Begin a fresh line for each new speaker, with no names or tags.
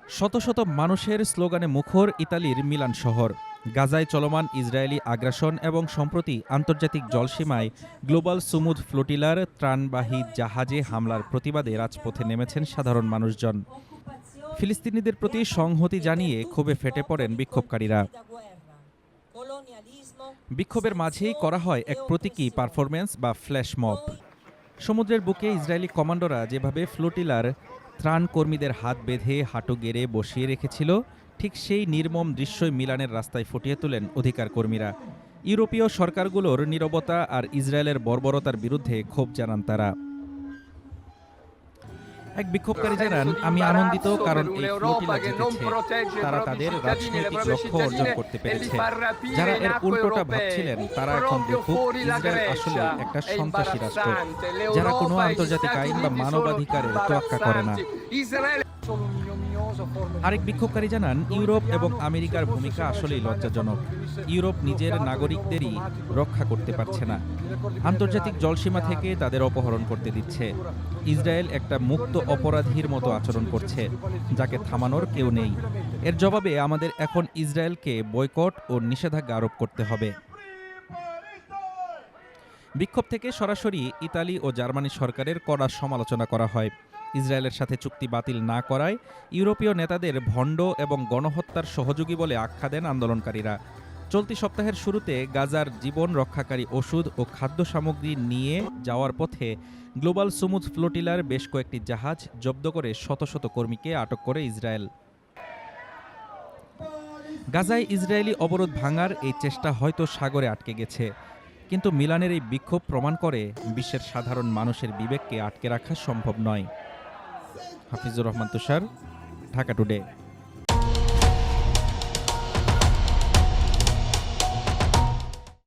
শত শত মানুষের স্লোগানে মুখর ইতালির মিলান শহর। গাজায় চলমান ইসরায়েলি আগ্রাসন এবং সম্প্রতি আন্তর্জাতিক জলসীমায় গ্লোবাল সুমুদ ফ্লোটিলার ত্রাণবাহী জাহাজে হামলার প্রতিবাদে রাজপথে নেমেছেন সাধারণ মানুষজন। ফিলিস্তিনিদের প্রতি সংহতি জানিয়ে ক্ষোভে ফেটে পড়েন বিক্ষোভকারীরা। বিক্ষোভের মাঝেই করা হয় এক প্রতীকী পারফরমেন্স বা ফ্ল্যাশ মব। সমুদ্রের বুকে ইসরায়েলি কমান্ডোরা যেভাবে ফ্লোটিলার ত্রাণ কর্মীদের হাত বেঁধে হাঁটু গেড়ে বসিয়ে রেখেছিল, ঠিক সেই নির্মম দৃশ্যই মিলানের রাস্তায় ফুটিয়ে তোলেন অধিকার কর্মীরা। ইউরোপীয় সরকারগুলোর নীরবতা আর ইসরায়েলের বর্বরতার বিরুদ্ধে ক্ষোভ জানান তারা। এক বিক্ষোভকারী জানান, আমি আনন্দিত কারণ এই ফ্লোটিলা জিতেছে। তারা তাদের রাজনৈতিক লক্ষ্য অর্জন করতে পেরেছে। যারা এর উল্টোটা ভাবছিলেন তারা এখন দেখুক ইসরায়েল আসলে একটা সন্ত্রাসী রাষ্ট্র, যারা কোনো আন্তর্জাতিক আইন বা মানবাধিকারের তোয়াক্কা করে না। আরেক বিক্ষোভকারী জানান, ইউরোপ এবং আমেরিকার ভূমিকা আসলেই লজ্জাজনক। ইউরোপ নিজের নাগরিকদেরই রক্ষা করতে পারছে না, আন্তর্জাতিক জলসীমা থেকে তাদের অপহরণ করতে দিচ্ছে। ইসরায়েল একটা মুক্ত অপরাধীর মতো আচরণ করছে, যাকে থামানোর কেউ নেই। এর জবাবে আমাদের এখন ইসরায়েলকে বয়কট ও নিষেধাজ্ঞা আরোপ করতে হবে। বিক্ষোভ থেকে সরাসরি ইতালি ও জার্মানি সরকারের কড়া সমালোচনা করা হয়। ইসরায়েলের সাথে চুক্তি বাতিল না করায় ইউরোপীয় নেতাদের ভণ্ড এবং গণহত্যার সহযোগী বলে আখ্যা দেন আন্দোলনকারীরা। চলতি সপ্তাহের শুরুতে গাজার জীবন রক্ষাকারী ওষুধ ও খাদ্য সামগ্রী নিয়ে যাওয়ার পথে গ্লোবাল সুমুদ ফ্লোটিলার বেশ কয়েকটি জাহাজ জব্দ করে শত শত কর্মীকে আটক করে ইসরায়েল। গাজায় ইসরায়েলি অবরোধ ভাঙার এই চেষ্টা হয়তো সাগরে আটকে গেছে, কিন্তু মিলানের এই বিক্ষোভ প্রমাণ করে বিশ্বের সাধারণ মানুষের বিবেককে আটকে রাখা সম্ভব নয়। হাফিজুর রহমান তুষার, ঢাকা টুডে।